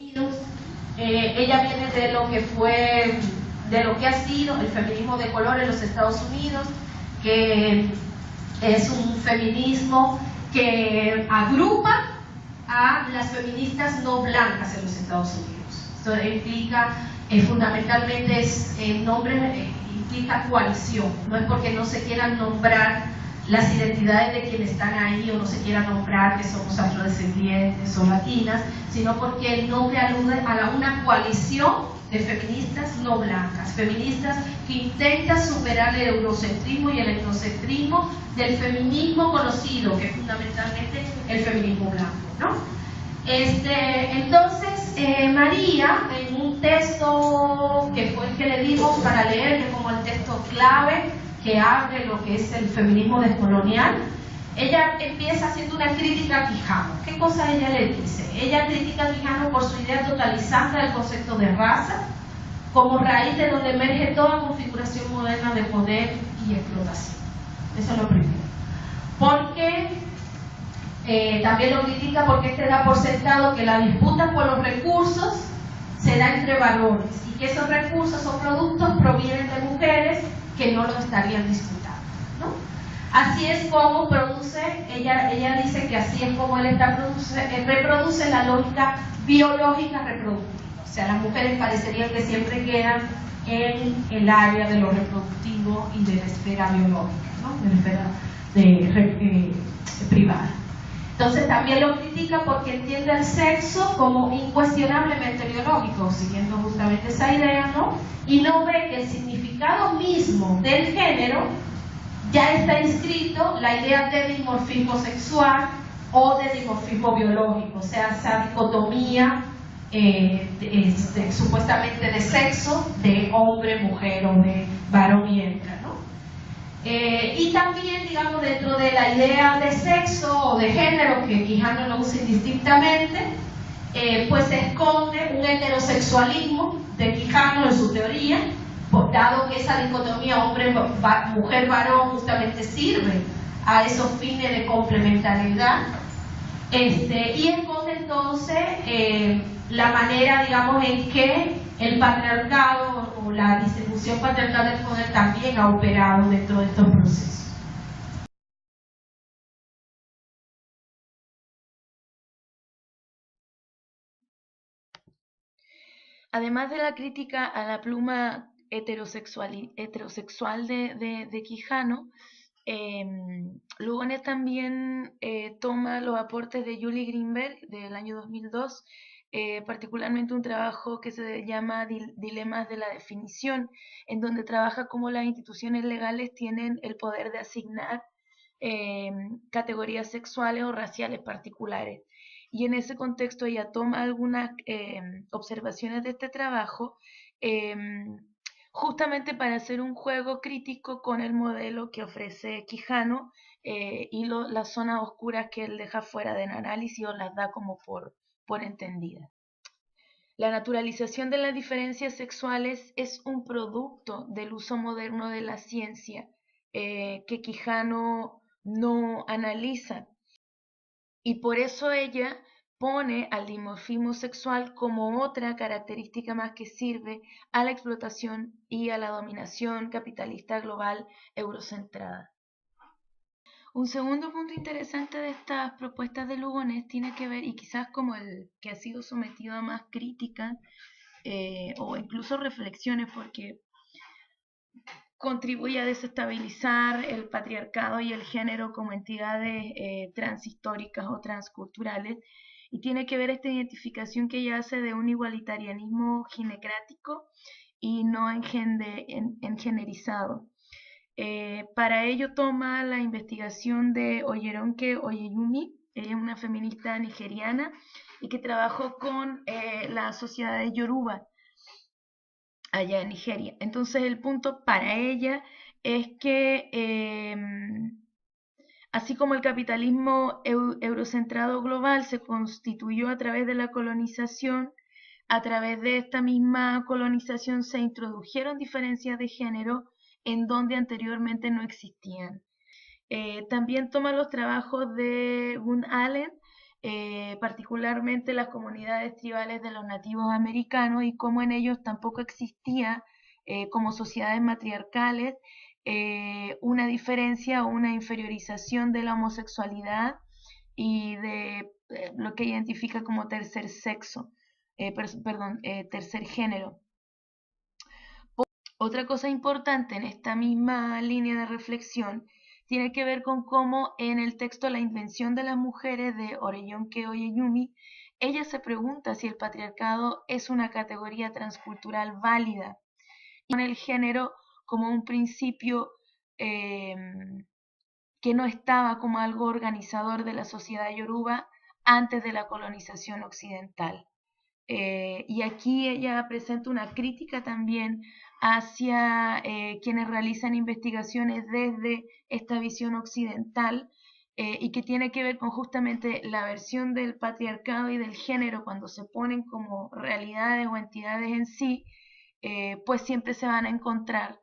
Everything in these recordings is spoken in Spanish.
Unidos. Ella viene de lo que fue, de lo que ha sido el feminismo de color en los Estados Unidos, que es un feminismo que agrupa a las feministas no blancas en los Estados Unidos. Esto implica fundamentalmente implica coalición, no es porque no se quieran nombrar las identidades de quienes están ahí o no se quiera nombrar que somos afrodescendientes o latinas, sino porque el nombre alude a una coalición de feministas no blancas, feministas que intentan superar el eurocentrismo y el etnocentrismo del feminismo conocido, que es fundamentalmente el feminismo blanco, ¿no? Entonces, María, en un texto que fue el que le dimos para leer, que es como el texto clave que abre lo que es el feminismo descolonial, ella empieza haciendo una crítica a Quijano. ¿Qué cosa ella le dice? Ella critica a Quijano por su idea totalizante del concepto de raza, como raíz de donde emerge toda configuración moderna de poder y explotación. Eso es lo primero. Porque también lo critica porque da por sentado que la disputa por los recursos se da entre valores y que esos recursos o productos provienen de mujeres que no lo estarían disputando, ¿no? Así es como produce, ella dice que así es como él reproduce la lógica biológica reproductiva. O sea, las mujeres parecerían que siempre quedan en el área de lo reproductivo y de la esfera biológica, ¿no? De la esfera privada. Entonces también lo critica porque entiende el sexo como incuestionablemente biológico, siguiendo justamente esa idea, ¿no? Y no ve que el significado mismo del género ya está inscrito la idea de dimorfismo sexual o de dimorfismo biológico, o sea, esa dicotomía supuestamente de sexo, de hombre, mujer o de varón y hembra, ¿no? Y también, digamos, dentro de la idea de sexo o de género, que Quijano lo usa indistintamente, pues se esconde un heterosexualismo de Quijano en su teoría, dado que esa dicotomía hombre-mujer-varón justamente sirve a esos fines de complementariedad, y esconde entonces la manera, digamos, en que el patriarcado o la distribución patriarcal del poder también ha operado dentro de estos procesos. Además de la crítica a la pluma heterosexual de Quijano, Lugones también toma los aportes de Julie Greenberg del año 2002, particularmente un trabajo que se llama Dilemas de la definición, en donde trabaja cómo las instituciones legales tienen el poder de asignar categorías sexuales o raciales particulares. Y en ese contexto ella toma algunas observaciones de este trabajo justamente para hacer un juego crítico con el modelo que ofrece Quijano y las zonas oscuras que él deja fuera del análisis o las da como por entendidas. La naturalización de las diferencias sexuales es un producto del uso moderno de la ciencia que Quijano no analiza. Y por eso ella pone al dimorfismo sexual como otra característica más que sirve a la explotación y a la dominación capitalista global eurocentrada. Un segundo punto interesante de estas propuestas de Lugones tiene que ver, y quizás como el que ha sido sometido a más crítica o incluso reflexiones, porque contribuye a desestabilizar el patriarcado y el género como entidades transhistóricas o transculturales, y tiene que ver esta identificación que ella hace de un igualitarianismo ginecrático y no engenerizado. Para ello toma la investigación de Oyeronke Oyeyumi, ella es una feminista nigeriana y que trabajó con la sociedad de Yoruba allá en Nigeria. Entonces el punto para ella es que así como el capitalismo eurocentrado global se constituyó a través de la colonización, a través de esta misma colonización se introdujeron diferencias de género en donde anteriormente no existían. También toma los trabajos de Gunn Allen particularmente las comunidades tribales de los nativos americanos, y cómo en ellos tampoco existía, como sociedades matriarcales, una diferencia o una inferiorización de la homosexualidad y de lo que identifica como tercer sexo, tercer género. Otra cosa importante en esta misma línea de reflexión tiene que ver con cómo en el texto La invención de las mujeres de Oreyonke Oyeyumi, ella se pregunta si el patriarcado es una categoría transcultural válida, y con el género como un principio que no estaba como algo organizador de la sociedad yoruba antes de la colonización occidental. Y aquí ella presenta una crítica también hacia quienes realizan investigaciones desde esta visión occidental, y que tiene que ver con justamente la versión del patriarcado y del género cuando se ponen como realidades o entidades en sí, pues siempre se van a encontrar,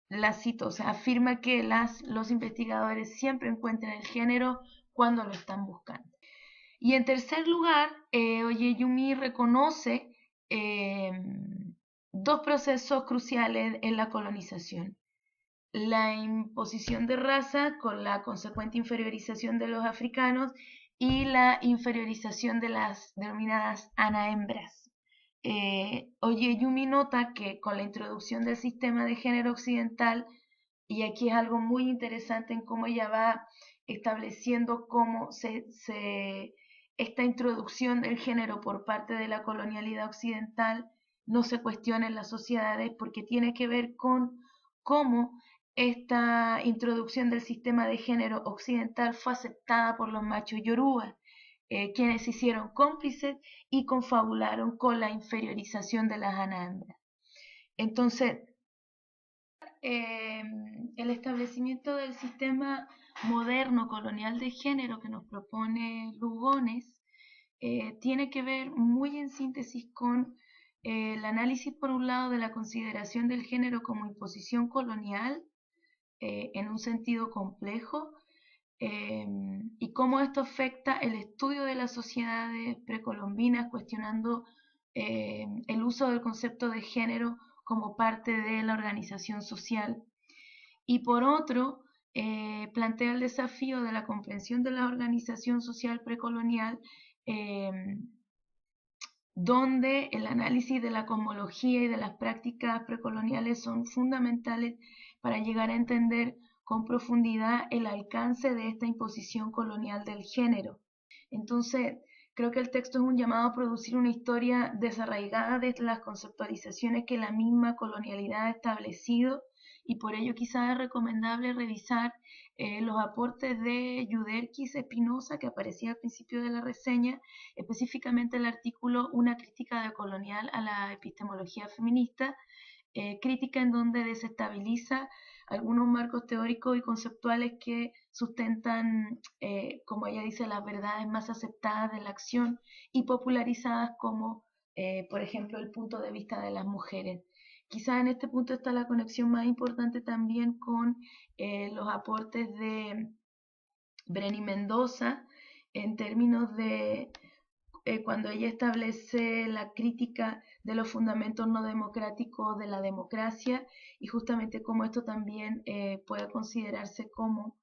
la cito, o sea, afirma que los investigadores siempre encuentran el género cuando lo están buscando. Y en tercer lugar, Oyeyumi reconoce dos procesos cruciales en la colonización: la imposición de raza con la consecuente inferiorización de los africanos y la inferiorización de las denominadas ana-hembras. Oyeyumi nota que con la introducción del sistema de género occidental, y aquí es algo muy interesante en cómo ella va estableciendo cómo esta introducción del género por parte de la colonialidad occidental no se cuestiona en las sociedades, porque tiene que ver con cómo esta introducción del sistema de género occidental fue aceptada por los machos yoruba, quienes se hicieron cómplices y confabularon con la inferiorización de las ana-hembras. Entonces, el establecimiento del sistema moderno colonial de género que nos propone Lugones tiene que ver muy en síntesis con el análisis, por un lado, de la consideración del género como imposición colonial en un sentido complejo, y cómo esto afecta el estudio de las sociedades precolombinas, cuestionando el uso del concepto de género como parte de la organización social. Y por otro, plantea el desafío de la comprensión de la organización social precolonial, donde el análisis de la cosmología y de las prácticas precoloniales son fundamentales para llegar a entender con profundidad el alcance de esta imposición colonial del género. Entonces, creo que el texto es un llamado a producir una historia desarraigada de las conceptualizaciones que la misma colonialidad ha establecido, y por ello quizás es recomendable revisar los aportes de Yuderquis Espinosa, que aparecía al principio de la reseña, específicamente el artículo Una crítica decolonial a la epistemología feminista, crítica en donde desestabiliza algunos marcos teóricos y conceptuales que sustentan, como ella dice, las verdades más aceptadas de la acción y popularizadas como, por ejemplo, el punto de vista de las mujeres. Quizás en este punto está la conexión más importante también con los aportes de Breni Mendoza, en términos de cuando ella establece la crítica de los fundamentos no democráticos de la democracia, y justamente cómo esto también puede considerarse como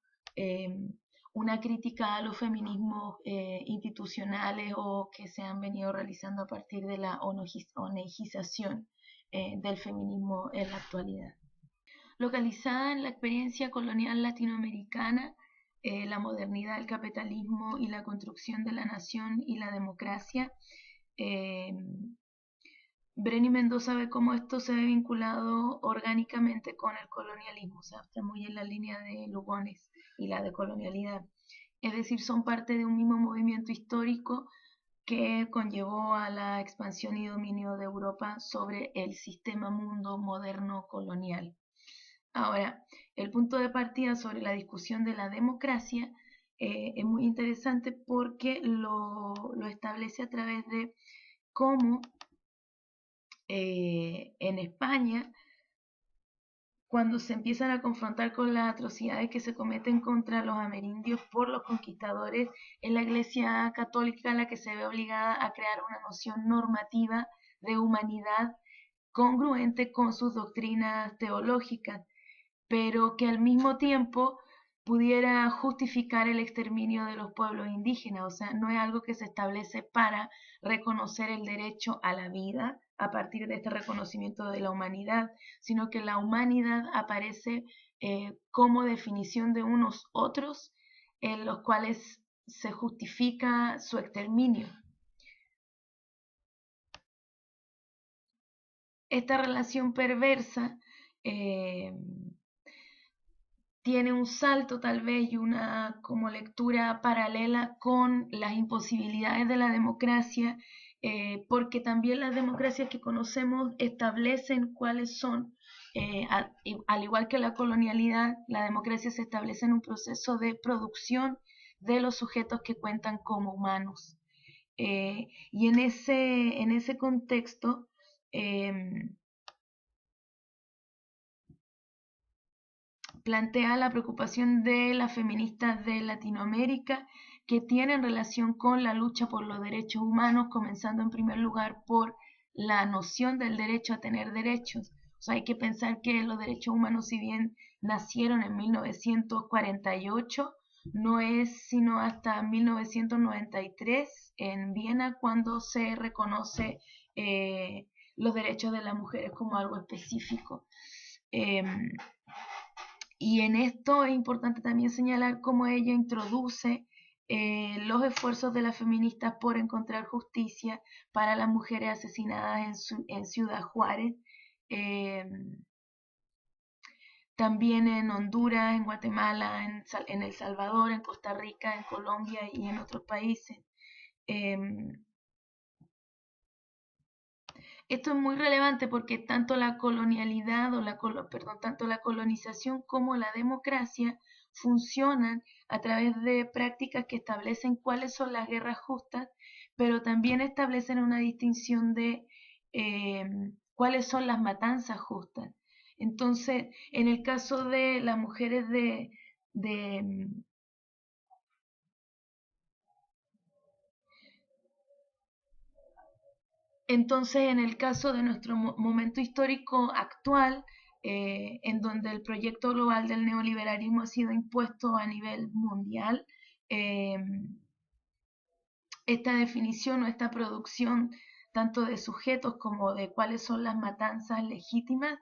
una crítica a los feminismos institucionales o que se han venido realizando a partir de la onegización del feminismo en la actualidad. Localizada en la experiencia colonial latinoamericana, la modernidad, el capitalismo y la construcción de la nación y la democracia, Breni Mendoza ve cómo esto se ve vinculado orgánicamente con el colonialismo, o sea, está muy en la línea de Lugones y la decolonialidad. Es decir, son parte de un mismo movimiento histórico que conllevó a la expansión y dominio de Europa sobre el sistema mundo moderno colonial. Ahora, el punto de partida sobre la discusión de la democracia es muy interesante porque lo establece a través de cómo en España cuando se empiezan a confrontar con las atrocidades que se cometen contra los amerindios por los conquistadores, es la Iglesia Católica la que se ve obligada a crear una noción normativa de humanidad congruente con sus doctrinas teológicas, pero que al mismo tiempo pudiera justificar el exterminio de los pueblos indígenas. O sea, no es algo que se establece para reconocer el derecho a la vida a partir de este reconocimiento de la humanidad, sino que la humanidad aparece como definición de unos otros en los cuales se justifica su exterminio. Esta relación perversa tiene un salto tal vez y una como lectura paralela con las imposibilidades de la democracia, porque también las democracias que conocemos establecen cuáles son, al igual que la colonialidad, la democracia se establece en un proceso de producción de los sujetos que cuentan como humanos. Y en ese contexto, plantea la preocupación de las feministas de Latinoamérica que tienen relación con la lucha por los derechos humanos, comenzando en primer lugar por la noción del derecho a tener derechos. O sea, hay que pensar que los derechos humanos, si bien nacieron en 1948, no es sino hasta 1993 en Viena cuando se reconoce los derechos de las mujeres como algo específico. Y en esto es importante también señalar cómo ella introduce los esfuerzos de las feministas por encontrar justicia para las mujeres asesinadas en Ciudad Juárez, también en Honduras, en Guatemala, en El Salvador, en Costa Rica, en Colombia y en otros países. Esto es muy relevante porque tanto la colonialidad tanto la colonización como la democracia funcionan a través de prácticas que establecen cuáles son las guerras justas, pero también establecen una distinción de cuáles son las matanzas justas. Entonces, en el caso de las mujeres Entonces, en el caso de nuestro momento histórico actual, en donde el proyecto global del neoliberalismo ha sido impuesto a nivel mundial, esta definición o esta producción tanto de sujetos como de cuáles son las matanzas legítimas,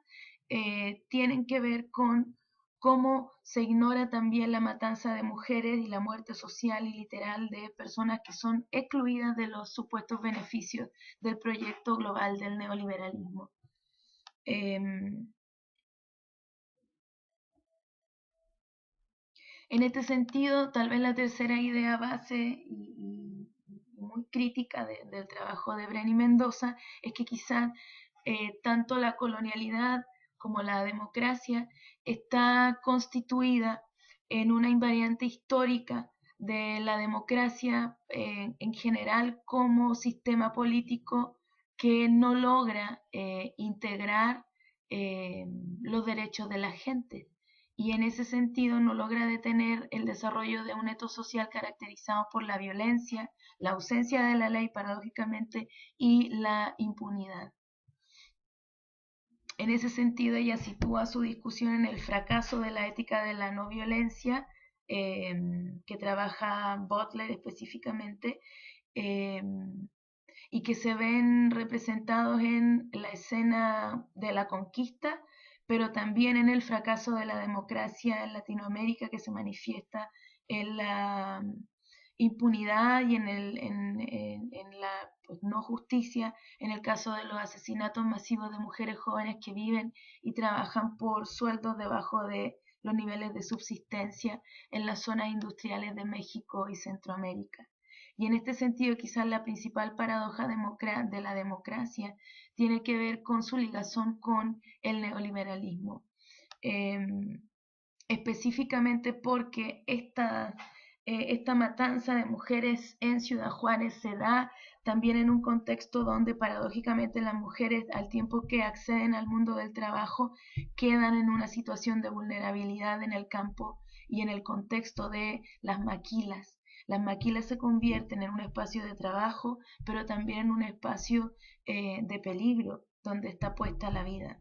tienen que ver con cómo se ignora también la matanza de mujeres y la muerte social y literal de personas que son excluidas de los supuestos beneficios del proyecto global del neoliberalismo. En este sentido, tal vez la tercera idea base y muy crítica del trabajo de Bren y Mendoza es que quizás tanto la colonialidad como la democracia está constituida en una invariante histórica de la democracia en general como sistema político que no logra integrar los derechos de la gente y en ese sentido no logra detener el desarrollo de un etos social caracterizado por la violencia, la ausencia de la ley paradójicamente y la impunidad. En ese sentido, ella sitúa su discusión en el fracaso de la ética de la no violencia, que trabaja Butler específicamente, y que se ven representados en la escena de la conquista, pero también en el fracaso de la democracia en Latinoamérica, que se manifiesta en la impunidad y en la pues, no justicia en el caso de los asesinatos masivos de mujeres jóvenes que viven y trabajan por sueldos debajo de los niveles de subsistencia en las zonas industriales de México y Centroamérica. Y en este sentido, quizás la principal paradoja de la democracia tiene que ver con su ligación con el neoliberalismo. Específicamente porque esta matanza de mujeres en Ciudad Juárez se da también en un contexto donde paradójicamente las mujeres, al tiempo que acceden al mundo del trabajo, quedan en una situación de vulnerabilidad en el campo y en el contexto de las maquilas. Las maquilas se convierten en un espacio de trabajo, pero también en un espacio de peligro donde está puesta la vida.